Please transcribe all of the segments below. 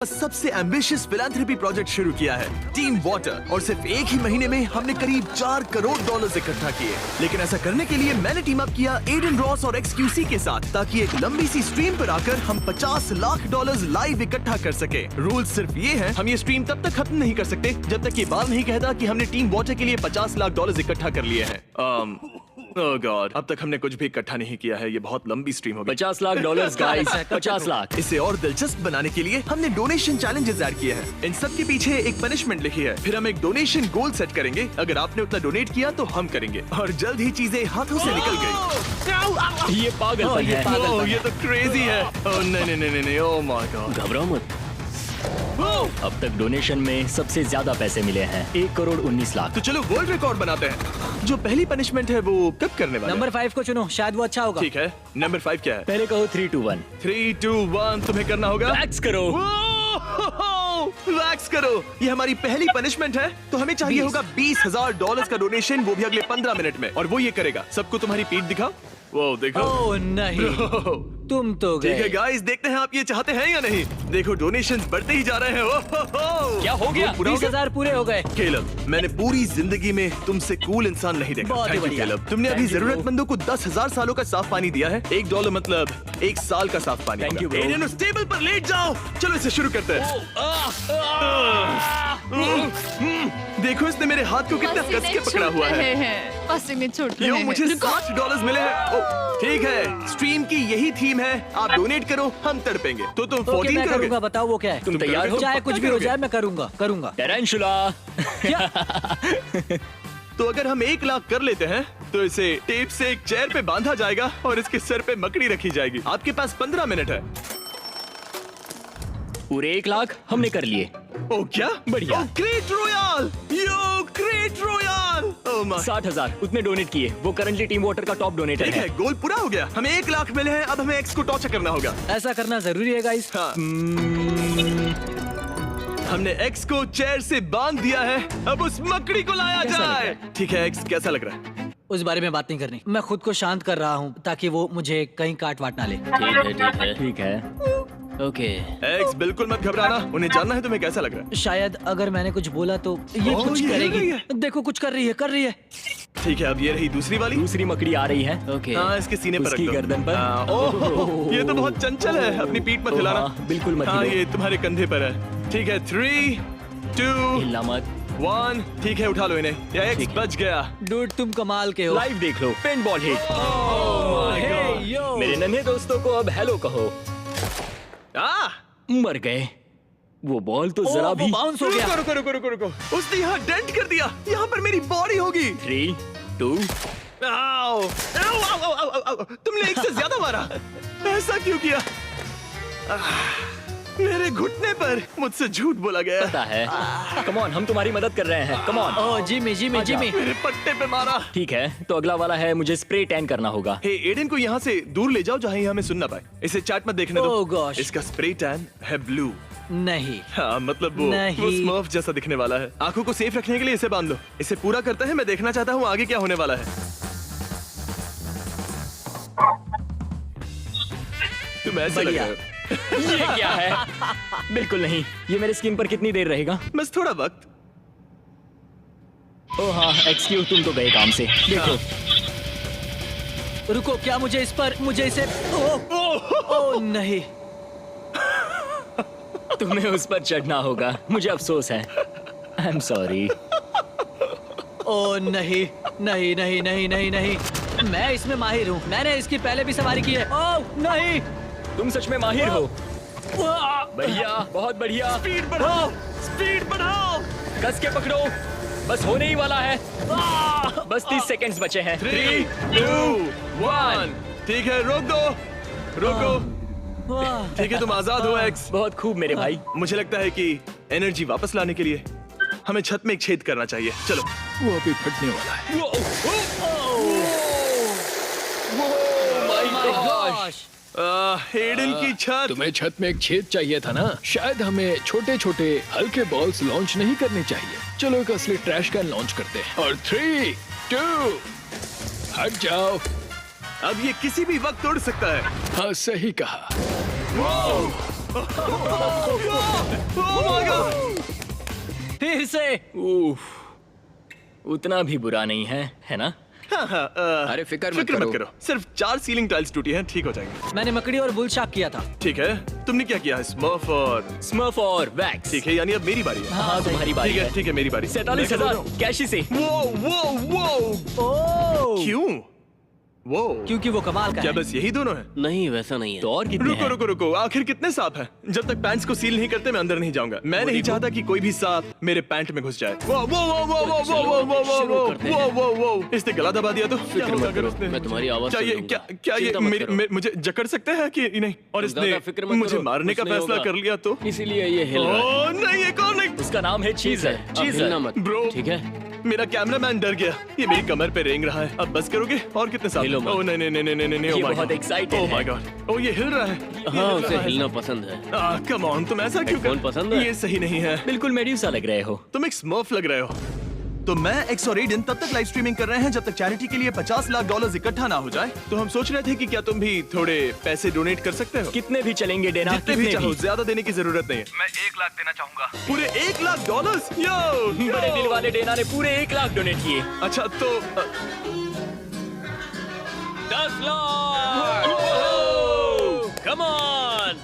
सबसे ambitious philanthropy project शुरू किया है, टीम वाटर, और सिर्फ एक ही महीने में हमने करीब $4 करोड़ इकट्ठा किए। लेकिन ऐसा करने के लिए मैंने टीम अप किया एडन रॉस और XQC के साथ, ताकि एक लंबी सी स्ट्रीम पर आकर हम $50 लाख लाइव इकट्ठा कर सके। रूल सिर्फ ये है, हम ये स्ट्रीम तब तक खत्म नहीं कर सकते जब तक ये बाल नहीं कहता कि हमने टीम वाटर के लिए $50 लाख इकट्ठा कर लिए हैं। ओह गॉड, अब तक हमने कुछ भी इकट्ठा नहीं किया है। ये बहुत लंबी स्ट्रीम होगी। $50 लाख गाइस, 50 लाख। इसे और दिलचस्प बनाने के लिए हमने डोनेशन चैलेंजेस ऐड किए हैं। इन सब के पीछे एक पनिशमेंट लिखी है। फिर हम एक डोनेशन गोल सेट करेंगे। अगर आपने उतना डोनेट किया तो हम करेंगे। और जल्द ही चीजें हाथों से निकल गई। ये पागलपन है। ये तो क्रेजी है। ओह नहीं, ओह माय गॉड। घबराओ मत। अब तक डोनेशन में सबसे ज्यादा पैसे मिले हैं, $1 करोड़ 19 लाख। तो चलो वर्ल्ड रिकॉर्ड बनाते हैं। जो पहली पनिशमेंट है वो कब करने वाले हैं? नंबर 5 को चुनो, शायद वो अच्छा होगा। ठीक है, नंबर 5 क्या है? पहले कहो 3, 2, 1। 3, 2, 1 तुम्हें करना होगा। वैक्स करो। वैक्स करो। ये हमारी पहली पनिशमेंट है। तो हमें चाहिए होगा $20,000 का डोनेशन, वो भी अगले 15 मिनट में। और वो ये करेगा। सबको तुम्हारी पीठ दिखाओ। वो देखो। ओह नहीं, तुम तो गए। ठीक है गाइस, देखते हैं आप ये चाहते हैं या नहीं। देखो डोनेशंस बढ़ते ही जा रहे हैं। क्या हो गया? 20,000 पूरे हो गए। केलब, मैंने पूरी जिंदगी में तुमसे कूल इंसान नहीं देखा। बहुत ही Thank you, बढ़िया। केलब। तुमने अभी जरूरतमंदों को 10,000 सालों का साफ पानी दिया है। $1 मतलब 1 साल का साफ पानी। Thank you, bro। एडन, उस टेबल पर लेट जाओ। चलो इसे शुरू करते हैं। देखो इसने मेरे हाथ को कितना कस के पकड़ा हुआ है। पसीने छूट रहे यो, हैं। मुझे $60 मिले हैं। ओह, ठीक है, स्ट्रीम की यही थीम है। आप डोनेट करो, हम तड़पेंगे। तो तुम ओके, 14 मैं करोगे? करूंगा। बताओ वो क्या है। तुम तैयार हो? चाहे कुछ भी हो जाए, मैं करूंगा। टेरेंशुला। तो अगर हम 1 लाख कर लेते हैं तो इसे टेप से एक चेयर पे बांधा जाएगा और इसके सर पे मकड़ी रखी जाएगी। आपके पास 15 मिनट है। पूरे 1 लाख हमने कर लिए। ओ क्या बढ़िया। Great royal, yo great royal. Oh my. 60,000 उतने डोनेट किए। वो करंटली टीम वाटर का टॉप डोनेटर ठीक है। है, गोल पूरा हो गया। हमें 1 लाख मिले हैं। अब हमें एक्स को टॉर्चर करना होगा। ऐसा करना जरूरी है गाइस। हाँ। हमने एक्स को चेयर से बांध दिया है। अब उस मकड़ी को लाया कैसा लग रहा जाए। ठीक है एक्स, कैसा लग रहा है? उस बारे में बात नहीं करनी। मैं खुद को शांत कर रहा हूँ ताकि वो मुझे कहीं काट वाट ना ले। ठीक है। ओके। एक्स बिल्कुल मत घबराना। उन्हें जानना है तुम्हें कैसा लग रहा है। शायद अगर मैंने कुछ बोला तो ये ओह, कुछ ये करेगी। रही है। देखो कुछ कर रही है। ठीक है, अब ये रही दूसरी वाली। दूसरी मकड़ी आ रही है। ओके। हाँ, इसके सीने पर रख उसकी दो। गर्दन पर। हाँ, ओह, ये तो बहुत चंचल है। अपनी पीठ मत हिलाना। हाँ, बिल्कुल मत हाँ, हिलो। ये तुम्हारे कंधे पर है। ठीक है, 3, 2, हिलना मत। 1। ठीक है, उठा लो इन्हें। या एक्स बच गया। डूड तुम कमाल के हो। लाइव देख लो। Paintball hit. Hey yo. मेरे नन्हे दोस्तों को अब हेलो कहो। मर गए। वो बॉल तो जरा भी। बाउंस हो गया। रुको। उसने यहाँ डेंट कर दिया। यहाँ पर मेरी बॉडी होगी। 3, 2। आओ, आओ, आओ, आओ, आओ, आओ। तुमने एक से ज्यादा मारा। ऐसा क्यों किया? मेरे घुटने पर मुझसे झूठ बोला गया। पता है। कम ऑन, हम तुम्हारी मदद कर रहे हैं। Come on. Oh Jimmy. मेरे पट्टे पे मारा। ठीक है, तो अगला वाला है मुझे स्प्रे टैन करना होगा। हे, एडन को यहाँ से दूर ले जाओ जहाँ ये हमें सुन ना पाए। इसे चैट मत देखने दो। Oh gosh. इसका स्प्रे टैन है ब्लू। नहीं। हाँ, मतलब वो नहीं। स्मर्फ जैसा दिखने वाला है। आंखों को सेफ रखने के लिए इसे बांध लो। इसे पूरा करते हैं। मैं देखना चाहता हूँ आगे क्या होने वाला है। तुम ऐसे लग रहे हो। ये क्या है? बिल्कुल नहीं। ये मेरे स्किन पर कितनी देर रहेगा? बस थोड़ा वक्त। ओह हाँ, एक्सक्यूज, तुम तो गए काम से। देखो। रुको, क्या मुझे इसे ओह नहीं। तुम्हें उस पर चढ़ना होगा। मुझे अफसोस है। I am sorry. ओह नहीं। मैं इसमें माहिर हूँ। मैंने इसकी पहले भी सवारी की है। ओह नहीं। तुम सच में माहिर हो। बढ़िया, बहुत बढ़िया। स्पीड बढ़ाओ। कस के पकड़ो। बस होने ही वाला है। बस 30 सेकंड्स बचे हैं। 3, 2, 1। ठीक है, रोको। ठीक है, तुम आजाद हो एक्स। बहुत खूब मेरे भाई। मुझे लगता है कि एनर्जी वापस लाने के लिए हमें छत में एक छेद करना चाहिए। चलो। वो अभी फटने वाला है। My gosh. एडन की छत। तुम्हें छत में एक छेद चाहिए था ना? शायद हमें छोटे छोटे हल्के बॉल्स लॉन्च नहीं करने चाहिए। चलो एक असली ट्रैश कैन लॉन्च करते हैं। और 3, 2, हट जाओ। अब ये किसी भी वक्त तोड़ सकता है। हाँ, सही कहा। फिर से। उफ, उतना भी बुरा नहीं है ना? अरे फिक्र मत करो। सिर्फ 4 सीलिंग टाइल्स टूटी हैं, ठीक हो जाएंगे। मैंने मकड़ी और बुल शार्क किया था। ठीक है, तुमने क्या किया है? स्मर्फ और वैक्स। ठीक है, यानी अब मेरी बारी है। हाँ, तुम्हारी बारी है। ठीक है, मेरी बारी। 47,000 कैशी से। ओह, क्यों? वो क्योंकि वो कमाल का क्या है। बस यही दोनों हैं? नहीं वैसा नहीं है। तो और कितने हैं? रुको, आखिर कितने सांप हैं? जब तक पैंट्स को सील नहीं करते मैं अंदर नहीं जाऊंगा। मैं नहीं चाहता कि कोई भी सांप मेरे पैंट में घुस जाए। वो इसने गला दबा दिया तो क्या होगा अगर उसने? मैं तुम्हारी आवाज क्या सुन ये लूंगा। क्या ये चिंता मत करो। मुझे जकड़ सकते हैं कि नहीं? और ज्यादा फिक्र इसने मत मुझे करो, मारने का कुछ नहीं फैसला होगा। कर लिया तो? इसीलिए ये हिल रहा है। ओह नहीं, एक और नहीं। उसका नाम है चीजर। अब हिलना मत। Bro। ठीक है। मेरा कैमरामैन डर गया। ये मेरी कमर पे रेंग रहा है। अब बस करोगे? और कितने सांप? हिलो मत। ओह नहीं, ये बहुत excited ओह है। My God. ओह ये हिल रहा है। ये हाँ हिल उसे रहा है। हिलना पसंद है। कम ऑन, तुम ऐसा क्यों हेडफोन पसंद है? ये सही नहीं है। बिल्कुल मेड्यूसा लग रहे हो। तुम एक स्मर्फ लग रहे हो। तो मैं एक्स और एडन तब तक लाइव स्ट्रीमिंग कर रहे हैं जब तक चैरिटी के लिए $50 लाख इकट्ठा ना हो जाए। तो हम सोच रहे थे कि क्या तुम भी थोड़े पैसे डोनेट कर सकते हो? कितने भी चलेंगे डेना, जितने भी चाहो, ज्यादा देने की जरूरत नहीं है। मैं $1 लाख देना चाहूंगा। पूरे $1 लाख? यो बड़े दिल वाले डेना ने पूरे 1 लाख डोनेट किए। अच्छा तो 10 लाख। Come on.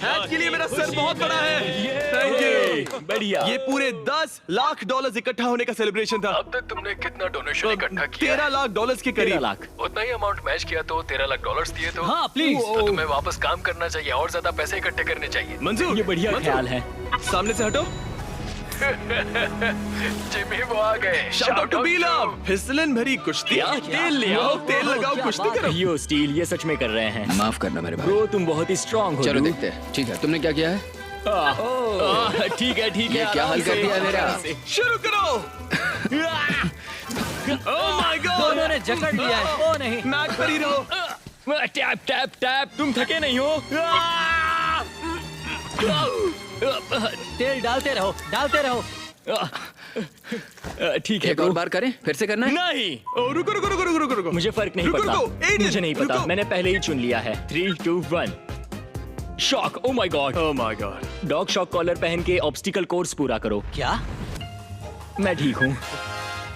हैट के लिए मेरा सर बहुत बड़ा है। Thank you. बढ़िया। ये पूरे $10 लाख इकट्ठा होने का सेलिब्रेशन था। अब तक तुमने कितना डोनेशन इकट्ठा किया? $13 लाख के 13 करीब। लाख। उतना ही अमाउंट मैच किया तो $13 लाख दिए तो? हाँ प्लीज। तो तुम्हें वापस काम करना चाहिए और ज्यादा पैसे इकट्ठे करने चाहिए। मंजूर, ये बढ़िया मंजूर। ख्याल है। सामने से हटो। जिमी वो आ गए। शाउट आउट टू बीला। फिसलन भरी कुश्ती। क्या? तेल ले आओ। तेल लगाओ, क्या कुश्ती बात करो। यो स्टील, ये सच में कर रहे हैं। माफ करना मेरे भाई। ब्रो तुम बहुत ही स्ट्रांग हो। चलो dude। देखते हैं। ठीक है, तुमने क्या किया है? ठीक है ये क्या आराम हाल कर से, दिया मेरा? आराम से। शुरू करो। ओह माय गॉड, उन्होंने जकड़ लिया है। ओ नहीं, मैच पर ही रहो। Tap tap tap. तुम थके नहीं हो? तेल डालते रहो, डालते रहो। ठीक है एक और बार करें? फिर से करना है? नहीं, ओ, रुको। मुझे फर्क नहीं रुको, पड़ता। रुको, एडन, मुझे नहीं पता, रुको। मैंने पहले ही चुन लिया है। 3, 2, 1 shock. Oh my God. Oh my God. Dog shock collar पहन के ऑब्स्टिकल कोर्स पूरा करो। क्या? मैं ठीक हूँ।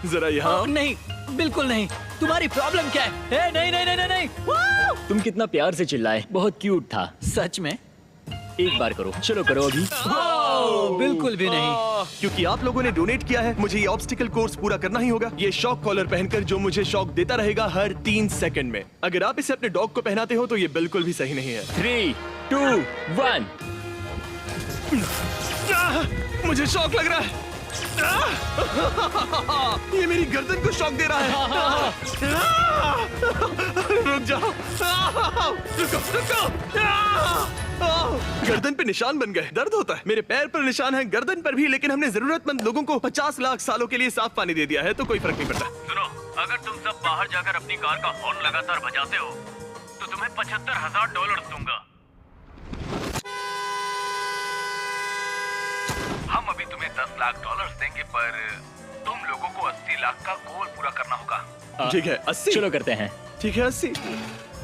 जरा ओ, यहाँ। नहीं, बिल्कुल नहीं। तुम्हारी प्रॉब्लम क्या है? ए, नहीं नहीं नहीं नहीं नहीं। वाह! तुम कितना प्यार से चिल्लाए, बहुत क्यूट था। सच में? एक बार करो, चलो करो अभी। ओ, बिल्कुल भी नहीं। क्योंकि आप लोगों ने डोनेट किया है, मुझे ये ऑब्स्टिकल कोर्स पूरा करना ही होगा। ये शॉक कॉलर पहनकर जो मुझे शॉक देता रहेगा हर 3 सेकंड में। अगर आप इसे अपने डॉग को पहनाते हो तो ये बिल्कुल भी सही नहीं है। 3, 2, 1 मुझे शॉक लग रहा है। ये मेरी गर्दन को शॉक दे रहा है। रुक जाओ। रुको। गर्दन पे निशान बन गए। दर्द होता है। मेरे पैर पर निशान है, गर्दन पर भी, लेकिन हमने जरूरतमंद लोगों को 50 लाख सालों के लिए साफ पानी दे दिया है तो कोई फर्क नहीं पड़ता। सुनो, अगर तुम सब बाहर जाकर अपनी कार का हॉर्न लगातार बजाते हो तो तुम्हें $75,000 दूंगा। हम अभी तुम्हें $10 लाख देंगे, पर तुम लोगों को 80 लाख का गोल पूरा करना होगा। ठीक है, 80। चलो करते हैं। ठीक है, 80।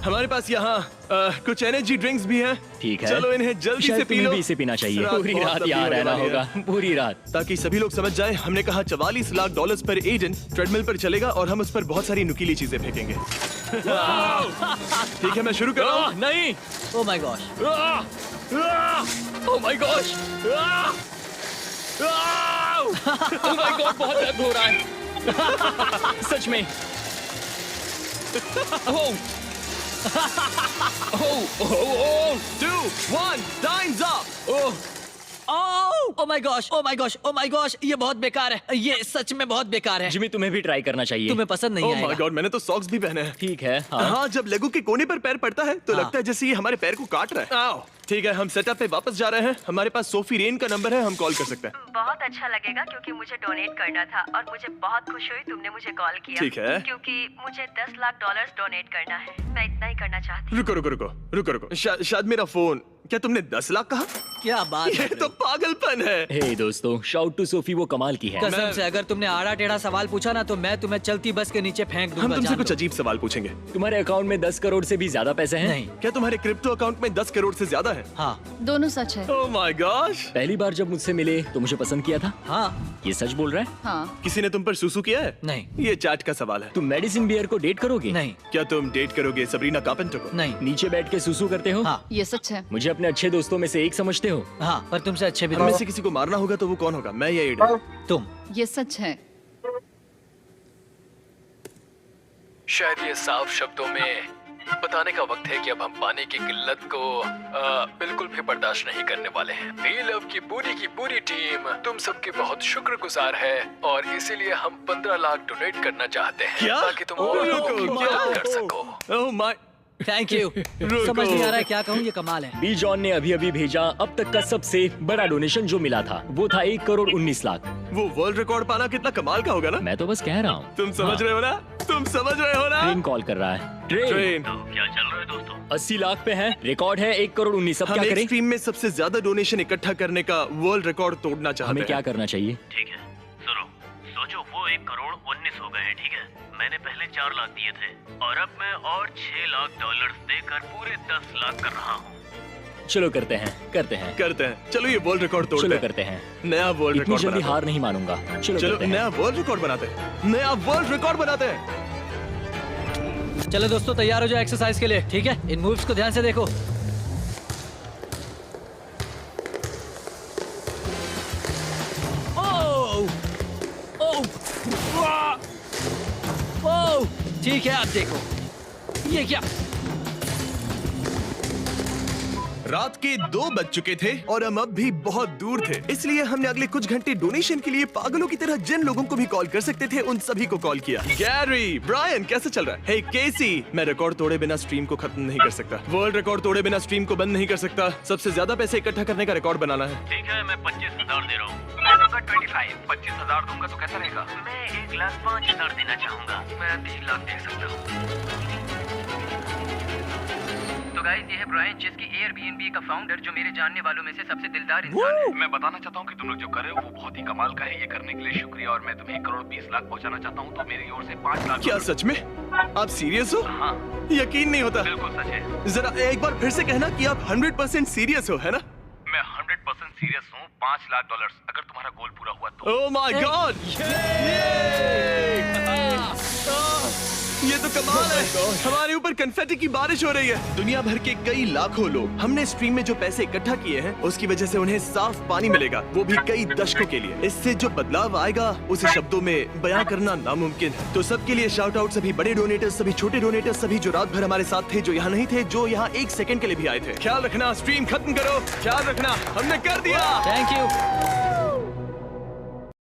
हमारे पास यहाँ कुछ एनर्जी ड्रिंक्स भी हैं। ठीक है, चलो इन्हें जल्दी से शायद पी तुम्हें लो। भी इसे पीना चाहिए। रात पूरी बहुत रात लंबी यहाँ होने रहना वाली है। होगा, पूरी रात। ताकि सभी लोग समझ जाएं, हमने कहा $44 लाख पर एडन ट्रेडमिल पर चलेगा और हम उस पर बहुत सारी नुकीली चीजें फेंकेंगे। ठीक है, मैं शुरू कर रहा हूँ। नहीं। Oh my gosh. Oh my gosh. Oh my God, बहुत दर्द हो रहा है। सच में। ओह 2, 1, time's up। Oh oh my gosh, oh my gosh, oh my gosh, ये बहुत बेकार है। ये सच में बहुत बेकार है। जिमी, तुम्हें भी ट्राई करना चाहिए। तुम्हें पसंद नहीं ओह माय आएगा। गॉड, मैंने तो सॉक्स भी पहने हैं। ठीक है। हाँ। हाँ, जब लेगो के कोने पर पैर पड़ता है तो हाँ। लगता है जैसे ये हमारे पैर को काट रहा है। आओ। ठीक है, हम सेटअप पे वापस जा रहे हैं। हमारे पास सोफी रेन का नंबर है, हम कॉल कर सकते हैं। बहुत अच्छा लगेगा क्योंकि मुझे डोनेट करना था और मुझे बहुत खुशी हुई तुमने मुझे कॉल किया। ठीक है। क्योंकि मुझे $10 लाख डोनेट करना है। मैं इतना ही करना चाहती हूँ। रुको। शायद मेरा फोन क्या तुमने 10 लाख कहा? क्या बात ये है तो पागलपन है। हे दोस्तों, शाउट टू सोफी, वो कमाल की है। कसम से अगर तुमने आड़ा टेढ़ा सवाल पूछा ना तो मैं तुम्हें चलती बस के नीचे फेंक दूंगा। हम तुमसे जान कुछ लो। अजीब सवाल पूछेंगे। तुम्हारे अकाउंट में 10 करोड़ से भी ज्यादा पैसे हैं? नहीं। क्या तुम्हारे क्रिप्टो अकाउंट में 10 करोड़ से ज्यादा है? हाँ दोनों सच है। Oh my gosh. पहली बार जब मुझसे मिले तो मुझे पसंद किया था? हाँ ये सच बोल रहा है? हाँ किसी ने तुम पर सुसु किया है? नहीं ये चैट का सवाल है। तुम मेडिसिन बियर को डेट करोगे? नहीं क्या तुम डेट करोगे सबरीना कार्पेंटर को? नहीं नीचे बैठ के सुसु करते हो? हाँ ये सच है। मुझे अपने अच्छे दोस्तों में से एक समझते हो? हाँ पर तुमसे अच्छे भी हम में तो से किसी को मारना होगा तो वो कौन होगा, मैं या एडन? तुम। ये सच है। शायद ये साफ शब्दों में बताने का वक्त है कि अब हम पानी की किल्लत को बिल्कुल भी बर्दाश्त नहीं करने वाले हैं। वी लव की पूरी टीम तुम सबकी बहुत शुक्रगुजार है और इसीलिए हम 15 लाख डोनेट करना चाहते हैं क्या? ताकि तुम ओह, और लोगों की क्या? मदद कर सको। Oh my. Thank you. समझ नहीं आ रहा है क्या कहूँ, ये कमाल है। बी जॉन ने अभी अभी भेजा अब तक का सबसे बड़ा डोनेशन जो मिला था वो था 1 करोड़ 19 लाख। वो वर्ल्ड रिकॉर्ड पाना कितना कमाल का होगा ना? मैं तो बस कह रहा हूँ। तुम समझ रहे हो ना? तुम समझ रहे हो ना? ट्रेन कॉल कर रहा है। ट्रेन। तो क्या चल रहा है दोस्तों? 80 लाख पे है, रिकॉर्ड है 1 करोड़ 19। अब हम क्या एक करें? स्ट्रीम में सबसे ज्यादा डोनेशन इकट्ठा करने का वर्ल्ड रिकॉर्ड तोड़ना चाहते हमें हैं। क्या करना चाहिए? ठीक है, सुनो, सोचो वो 1 करोड़ 19 हो गए हैं, ठीक है? मैंने पहले 4 लाख दिए थे और अब मैं और 6 लाख डॉलर्स देकर पूरे 10 लाख कर रहा हूँ। चलो करते हैं करते हैं। चलो ये वर्ल्ड रिकॉर्ड तोड़ते चलो हैं। करते हैं। नया वर्ल्ड इतनी रिकॉर्ड जल्दी बनाते हैं। हार नहीं मानूंगा। चलो चलो करते हैं। नया वर्ल्ड रिकॉर्ड बनाते हैं। नया वर्ल्ड रिकॉर्ड बनाते हैं। चलो दोस्तों तैयार हो जाओ एक्सरसाइज के लिए, ठीक है? इन मूव्स को ध्यान से देखो। ओह ठीक है, आप देखो ये क्या। रात के 2 बज चुके थे और हम अब भी बहुत दूर थे, इसलिए हमने अगले कुछ घंटे डोनेशन के लिए पागलों की तरह जिन लोगों को भी कॉल कर सकते थे उन सभी को कॉल किया। गैरी, ब्रायन कैसे चल रहा है? हे केसी, मैं रिकॉर्ड तोड़े बिना स्ट्रीम को खत्म नहीं कर सकता। वर्ल्ड रिकॉर्ड तोड़े बिना स्ट्रीम को बंद नहीं कर सकता। सबसे ज्यादा पैसे इकट्ठा करने का रिकॉर्ड बनाना है। ठीक है, मैं 25,000 दे रहा हूँ। मैं दूंगा 25। 25,000 दूंगा तो कैसा रहेगा? मैं 1,05,000 देना चाहूँगा। मैं 3 लाख दे सकता हूँ। तो गाइस, ये है ब्रायन, जिसकी एयरबीएनबी का फाउंडर, जो मेरे जानने वालों में से सबसे दिलदार इंसान है। मैं बताना चाहता हूँ कि तुम लोग जो कर रहे हो वो बहुत ही कमाल का है। ये करने के लिए शुक्रिया और मैं तुम्हें 1 करोड़ 20 लाख पहुँचाना चाहता हूँ, तो मेरी ओर से 5 लाख। क्या सच में? आप सीरियस हो? हाँ यकीन नहीं होता। बिल्कुल सच है। जरा एक बार फिर से कहना कि आप 100% सीरियस हो, है ना? मैं 100% सीरियस हूँ। 5 लाख डॉलर्स अगर तुम्हारा गोल पूरा हुआ तो। ओह माय गॉड! ये तो कमाल है। हमारे ऊपर कन्फेटी की बारिश हो रही है। दुनिया भर के कई लाखों लोग हमने स्ट्रीम में जो पैसे इकट्ठा किए हैं उसकी वजह से उन्हें साफ पानी मिलेगा, वो भी कई दशकों के लिए। इससे जो बदलाव आएगा उसे शब्दों में बयां करना नामुमकिन है। तो सबके लिए शाउट आउट, सभी बड़े डोनेटर्स, सभी छोटे डोनेटर्स, सभी जो रात भर हमारे साथ थे, जो यहाँ नहीं थे, जो यहाँ 1 सेकंड के लिए भी आए थे। ख्याल रखना, स्ट्रीम खत्म करो। ख्याल रखना, हमने कर दिया। Thank you.